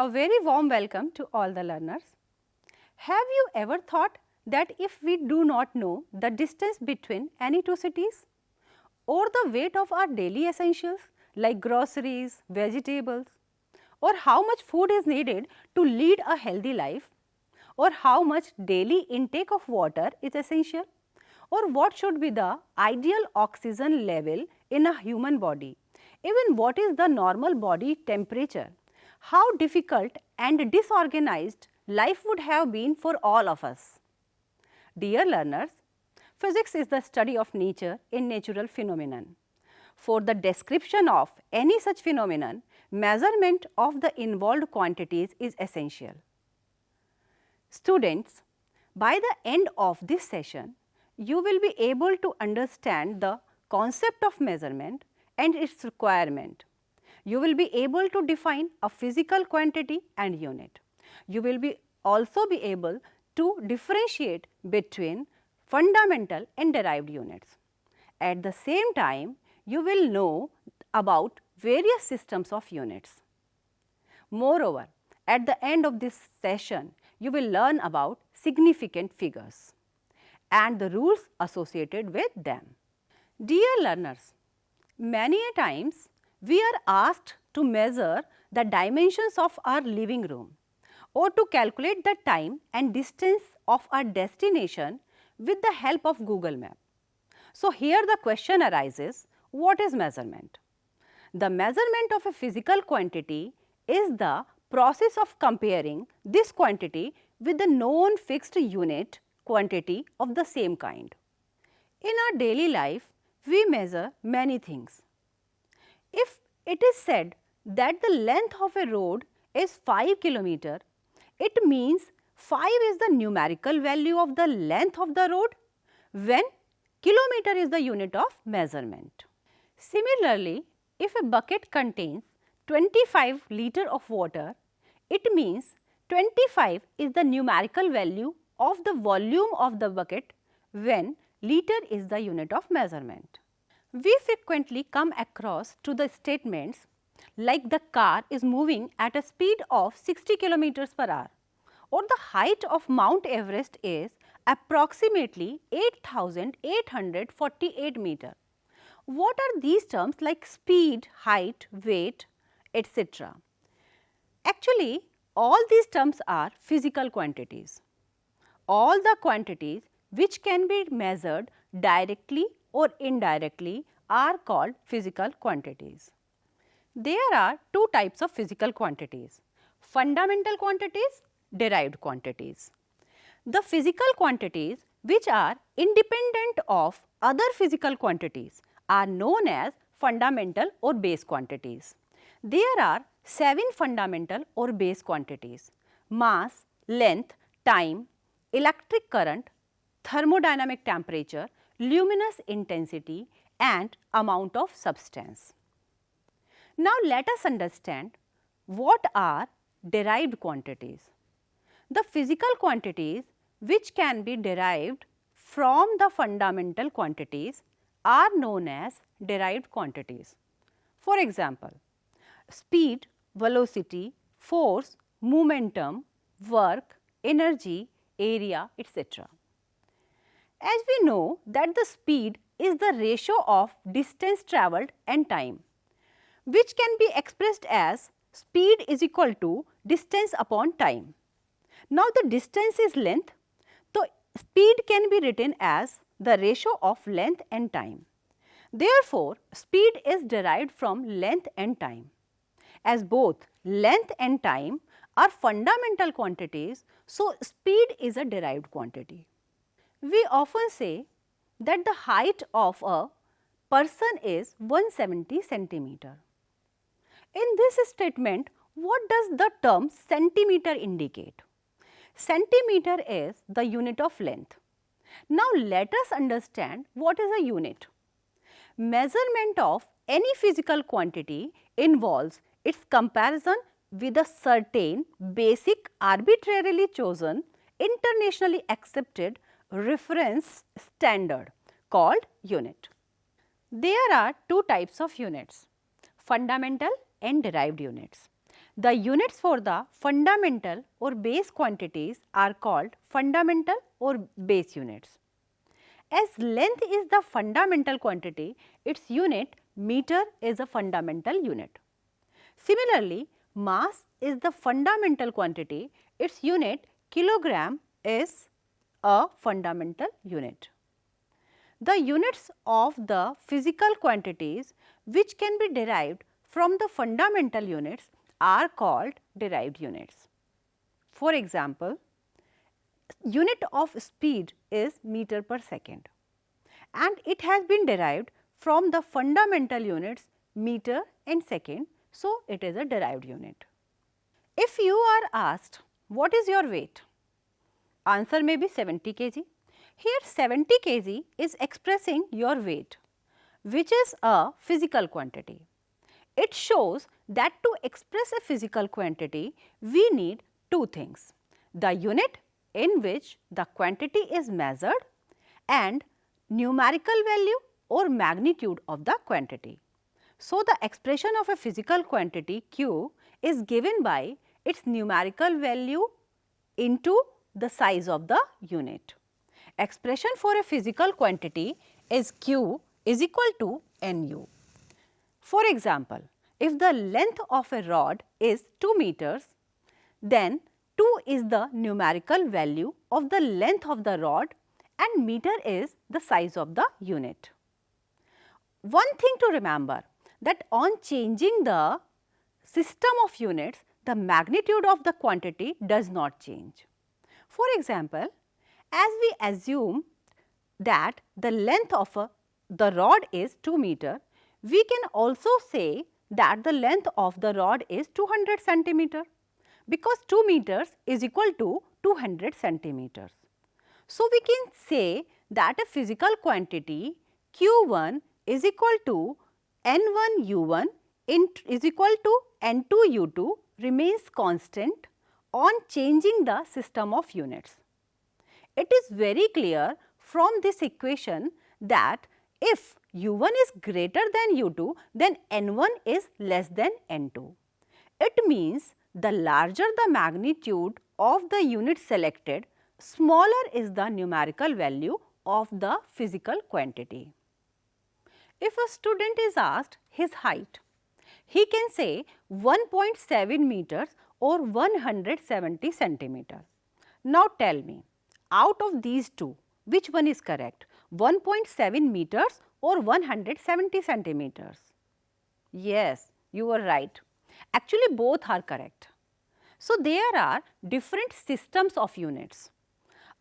A very warm welcome to all the learners. Have you ever thought that if we do not know the distance between any two cities or the weight of our daily essentials like groceries, vegetables, or how much food is needed to lead a healthy life, or how much daily intake of water is essential, or what should be the ideal oxygen level in a human body, even what is the normal body temperature, how difficult and disorganized life would have been for all of us. Dear learners, physics is the study of nature in natural phenomenon. For the description of any such phenomenon, measurement of the involved quantities is essential. Students, by the end of this session, you will be able to understand the concept of measurement and its requirement. You will be able to define a physical quantity and unit. You will also be able to differentiate between fundamental and derived units. At the same time, you will know about various systems of units. Moreover, at the end of this session, you will learn about significant figures and the rules associated with them. Dear learners, many a times we are asked to measure the dimensions of our living room or to calculate the time and distance of our destination with the help of Google Map. So, here the question arises, what is measurement? The measurement of a physical quantity is the process of comparing this quantity with the known fixed unit quantity of the same kind. In our daily life, we measure many things. If it is said that the length of a road is 5 km, it means 5 is the numerical value of the length of the road when kilometer is the unit of measurement. Similarly, if a bucket contains 25 liters of water, it means 25 is the numerical value of the volume of the bucket when liter is the unit of measurement. We frequently come across to the statements like the car is moving at a speed of 60 km per hour or the height of Mount Everest is approximately 8,848 meters. What are these terms like speed, height, weight, etc.? Actually, all these terms are physical quantities. All the quantities which can be measured directly or indirectly are called physical quantities. There are two types of physical quantities, fundamental quantities, derived quantities. The physical quantities which are independent of other physical quantities are known as fundamental or base quantities. There are 7 fundamental or base quantities: mass, length, time, electric current, thermodynamic temperature, luminous intensity and amount of substance. Now, let us understand what are derived quantities. The physical quantities which can be derived from the fundamental quantities are known as derived quantities. For example, speed, velocity, force, momentum, work, energy, area, etc. As we know that the speed is the ratio of distance travelled and time, which can be expressed as speed is equal to distance upon time. Now, the distance is length, so speed can be written as the ratio of length and time. Therefore, speed is derived from length and time. As both length and time are fundamental quantities, so speed is a derived quantity. We often say that the height of a person is 170 centimeter. In this statement, what does the term centimeter indicate? Centimeter is the unit of length. Now, let us understand what is a unit. Measurement of any physical quantity involves its comparison with a certain basic arbitrarily chosen internationally accepted reference standard called unit. There are two types of units, fundamental and derived units. The units for the fundamental or base quantities are called fundamental or base units. As length is the fundamental quantity, its unit meter is a fundamental unit. Similarly, mass is the fundamental quantity, its unit kilogram is a fundamental unit. The units of the physical quantities which can be derived from the fundamental units are called derived units. For example, unit of speed is meter per second and it has been derived from the fundamental units meter and second. So, it is a derived unit. If you are asked what is your weight? Answer may be 70 kg. Here 70 kg is expressing your weight, which is a physical quantity. It shows that to express a physical quantity, we need two things: the unit in which the quantity is measured and numerical value or magnitude of the quantity. So, the expression of a physical quantity Q is given by its numerical value into the size of the unit. Expression for a physical quantity is Q is equal to Nu. For example, if the length of a rod is 2 meters, then 2 is the numerical value of the length of the rod and meter is the size of the unit. One thing to remember, that on changing the system of units, the magnitude of the quantity does not change. For example, as we assume that the length of the rod is 2 meter, we can also say that the length of the rod is 200 centimeter, because 2 meters is equal to 200 centimeters. So, we can say that a physical quantity Q1 is equal to N1 U1 is equal to N2 U2 remains constant on changing the system of units. It is very clear from this equation that if U1 is greater than U2, then N1 is less than N2. It means the larger the magnitude of the unit selected, smaller is the numerical value of the physical quantity. If a student is asked his height, he can say 1.7 meters or 170 centimeter. Now tell me, out of these two, which one is correct? 1.7 meters or 170 centimeters? Yes, you are right. Actually, both are correct. So, there are different systems of units.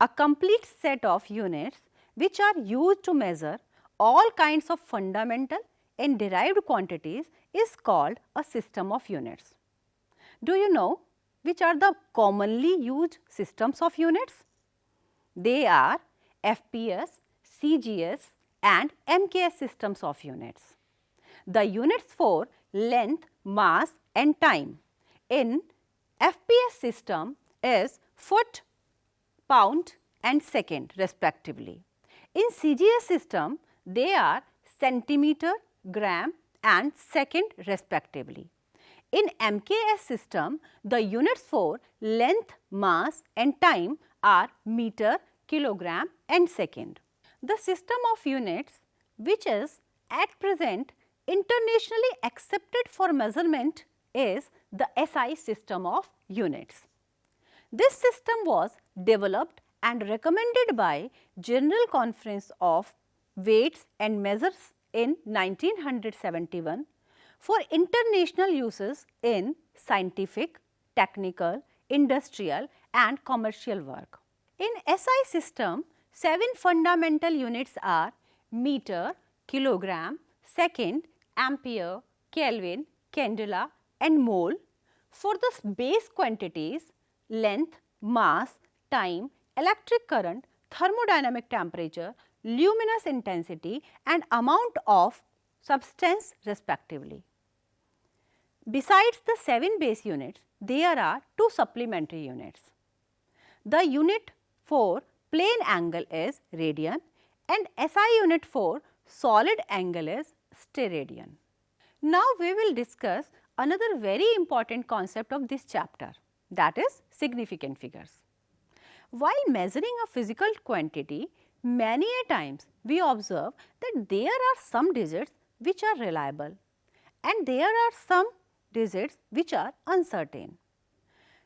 A complete set of units which are used to measure all kinds of fundamental and derived quantities is called a system of units. Do you know which are the commonly used systems of units? They are FPS, CGS and MKS systems of units. The units for length, mass and time in FPS system is foot, pound and second respectively. In CGS system, they are centimeter, gram and second respectively. In MKS system, the units for length, mass and time are meter, kilogram and second. The system of units which is at present internationally accepted for measurement is the SI system of units. This system was developed and recommended by General Conference of Weights and Measures in 1971 for international uses in scientific, technical, industrial and commercial work. In SI system, 7 fundamental units are meter, kilogram, second, ampere, Kelvin, candela and mole. For the base quantities length, mass, time, electric current, thermodynamic temperature, luminous intensity and amount of substance respectively. Besides the 7 base units, there are 2 supplementary units. The unit for plane angle is radian and SI unit for solid angle is steradian. Now, we will discuss another very important concept of this chapter, that is significant figures. While measuring a physical quantity, many a times we observe that there are some digits which are reliable and there are some digits which are uncertain.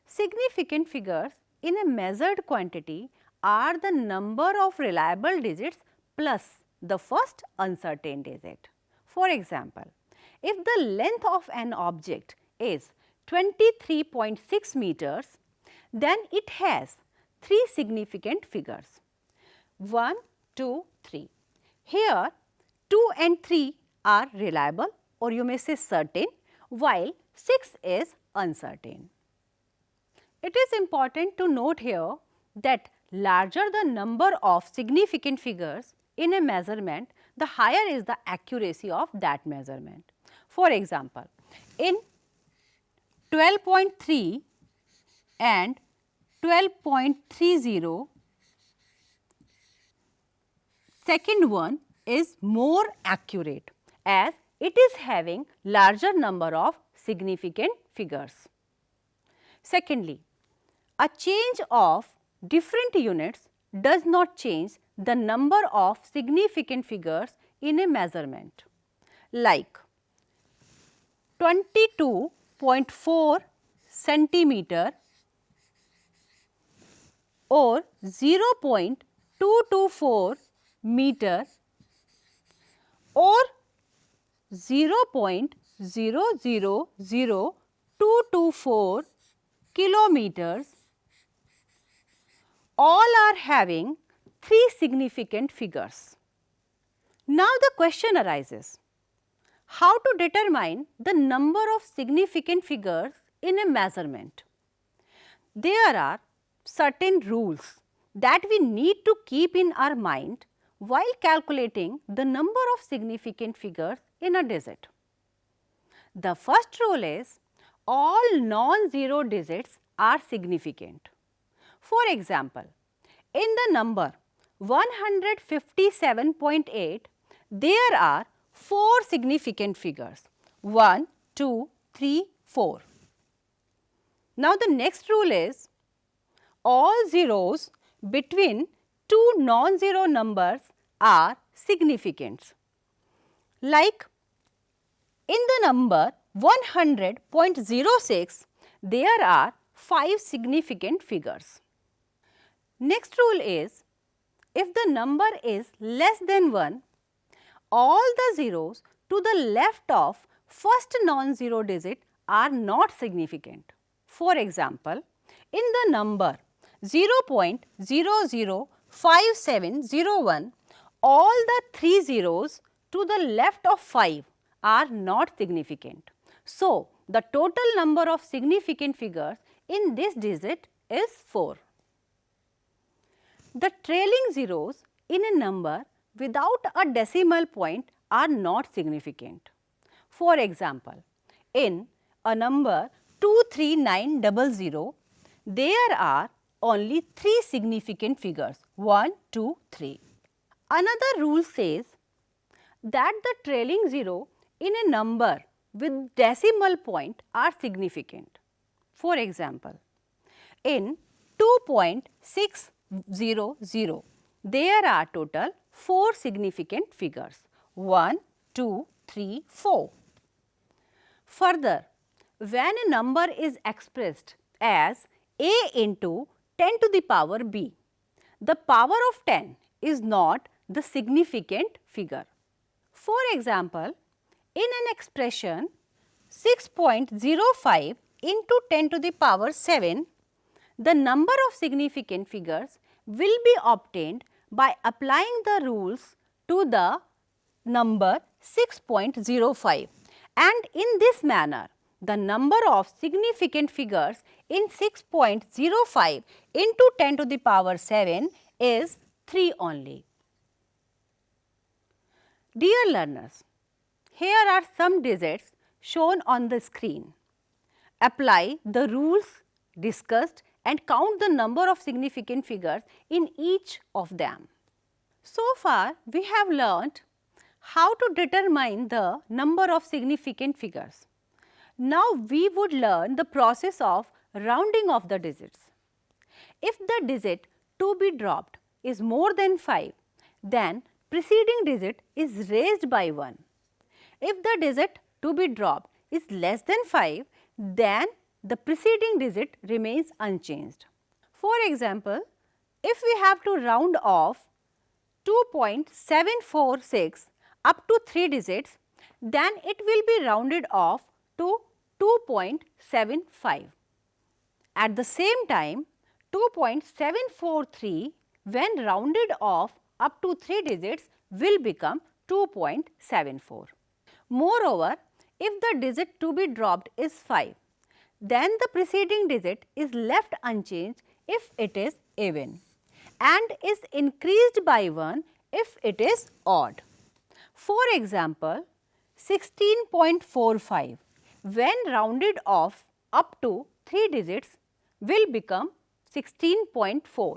Significant figures in a measured quantity are the number of reliable digits plus the first uncertain digit. For example, if the length of an object is 23.6 meters, then it has 3 significant figures 1, 2, 3. Here 2 and 3 are reliable or you may say certain, while 6 is uncertain. It is important to note here that larger the number of significant figures in a measurement, the higher is the accuracy of that measurement. For example, in 12.3 and 12.30, second one is more accurate as it is having larger number of significant figures. Secondly, a change of different units does not change the number of significant figures in a measurement, like 22.4 centimeter or 0.224 meter or 0.000224 kilometers, all are having 3 significant figures. Now the question arises, how to determine the number of significant figures in a measurement? There are certain rules that we need to keep in our mind while calculating the number of significant figures in a digit. The first rule is all non-zero digits are significant. For example, in the number 157.8, there are 4 significant figures 1, 2, 3, 4. Now the next rule is all zeros between two non-zero numbers are significant. Like in the number 100.06, there are 5 significant figures. Next rule is if the number is less than 1, all the zeros to the left of first non-zero digit are not significant. For example, in the number 0.005701, all the 3 zeros to the left of 5 are not significant. So, the total number of significant figures in this digit is 4. The trailing zeros in a number without a decimal point are not significant. For example, in a number 23900, there are only 3 significant figures 1, 2, 3. Another rule says that the trailing zero in a number with decimal point are significant. For example, in 2.600, there are total 4 significant figures 1, 2, 3, 4. Further, when a number is expressed as a into 10 to the power b, the power of 10 is not the significant figure. For example, in an expression 6.05 into 10 to the power 7, the number of significant figures will be obtained by applying the rules to the number 6.05, and in this manner the number of significant figures in 6.05 into 10 to the power 7 is 3 only. Dear learners, here are some digits shown on the screen. Apply the rules discussed and count the number of significant figures in each of them. So far, we have learnt how to determine the number of significant figures. Now we would learn the process of rounding of the digits. If the digit to be dropped is more than 5, then preceding digit is raised by 1. If the digit to be dropped is less than 5, then the preceding digit remains unchanged. For example, if we have to round off 2.746 up to 3 digits, then it will be rounded off to 2.75. At the same time, 2.743 when rounded off up to 3 digits will become 2.74. Moreover, if the digit to be dropped is 5, then the preceding digit is left unchanged if it is even and is increased by 1 if it is odd. For example, 16.45 when rounded off up to 3 digits will become 16.4,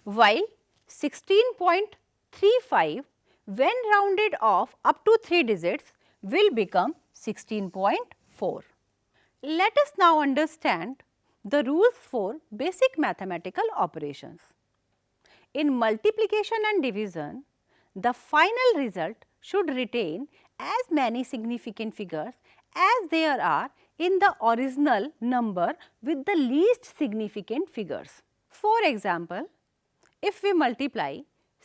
while 16.35 when rounded off up to 3 digits will become 16.4. Let us now understand the rules for basic mathematical operations. In multiplication and division, the final result should retain as many significant figures as there are in the original number with the least significant figures. For example, if we multiply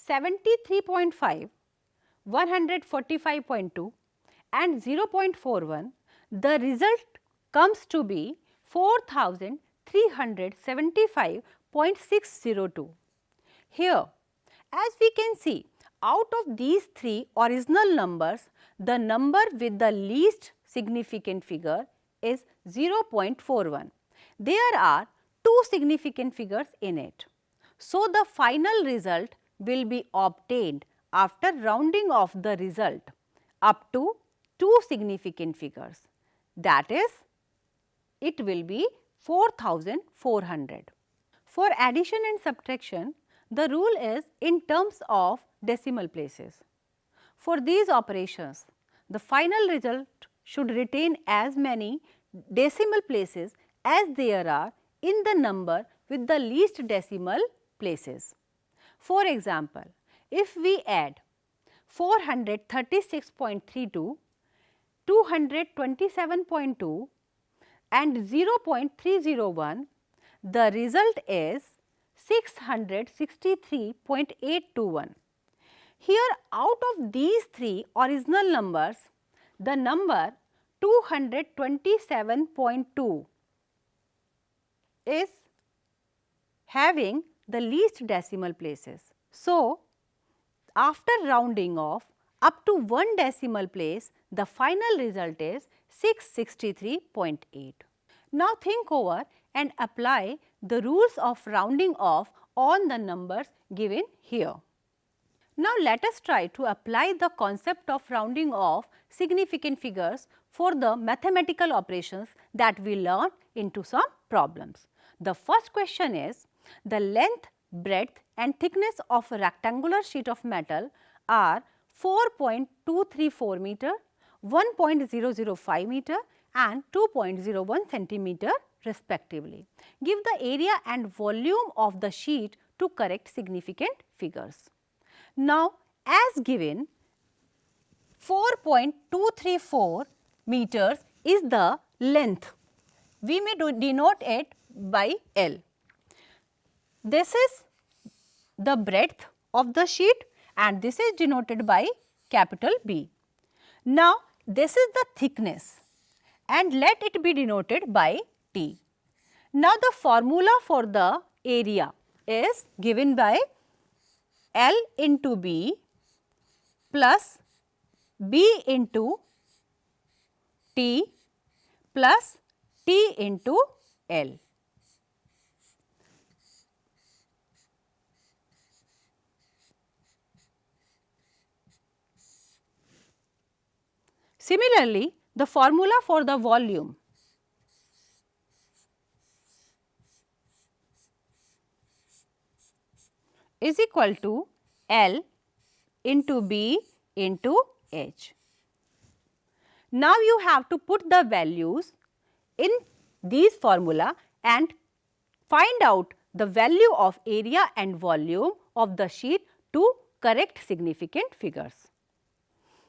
73.5, 145.2 and 0.41, the result comes to be 4375.602. Here, as we can see, out of these three original numbers, the number with the least significant figure is 0.41. There are two significant figures in it. So, the final result will be obtained after rounding off the result up to two significant figures, that is, it will be 4400. For addition and subtraction, the rule is in terms of decimal places. For these operations, the final result should retain as many decimal places as there are in the number with the least decimal places. For example, if we add 436.32, 227.2 and 0.301, the result is 663.821. Here, out of these three original numbers, the number 227.2 is having the least decimal places. So, after rounding off up to one decimal place, the final result is 663.8. Now, think over and apply the rules of rounding off on the numbers given here. Now, let us try to apply the concept of rounding off significant figures for the mathematical operations that we learned into some problems. The first question is, the length, breadth and thickness of a rectangular sheet of metal are 4.234 meter, 1.005 meter and 2.01 centimeter respectively. Give the area and volume of the sheet to correct significant figures. Now, as given, 4.234 meters is the length. We may denote it by L. This is the breadth of the sheet and this is denoted by capital B. Now, this is the thickness and let it be denoted by T. Now, the formula for the area is given by L into B plus B into T plus T into L. Similarly, the formula for the volume is equal to L into B into H. Now you have to put the values in these formula and find out the value of area and volume of the sheet to correct significant figures.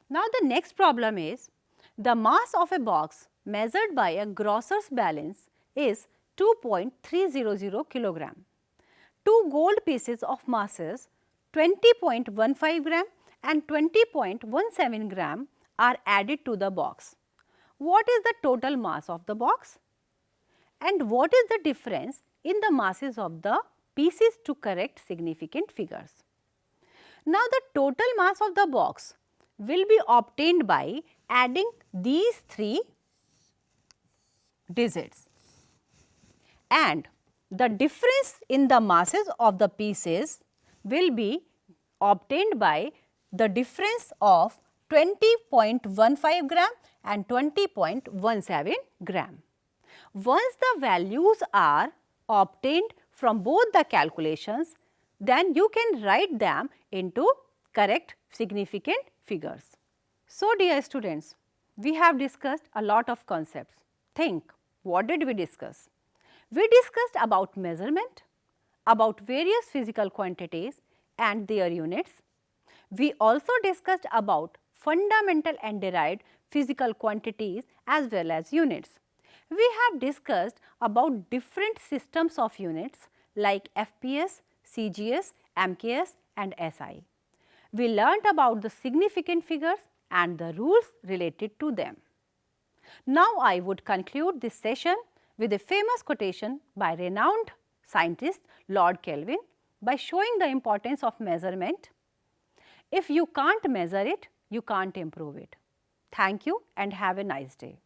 Now the next problem is, the mass of a box measured by a grocer's balance is 2.300 kilogram. Two gold pieces of masses 20.15 gram and 20.17 gram are added to the box. What is the total mass of the box? And what is the difference in the masses of the pieces to correct significant figures? Now the total mass of the box will be obtained by adding these three digits, and the difference in the masses of the pieces will be obtained by the difference of 20.15 gram and 20.17 gram. Once the values are obtained from both the calculations, then you can write them into correct significant figures. So dear students, we have discussed a lot of concepts. Think, what did we discuss? We discussed about measurement, about various physical quantities and their units. We also discussed about fundamental and derived physical quantities as well as units. We have discussed about different systems of units like FPS, CGS, MKS and SI. We learnt about the significant figures and the rules related to them. Now I would conclude this session with a famous quotation by renowned scientist Lord Kelvin by showing the importance of measurement. If you can't measure it, you can't improve it. Thank you and have a nice day.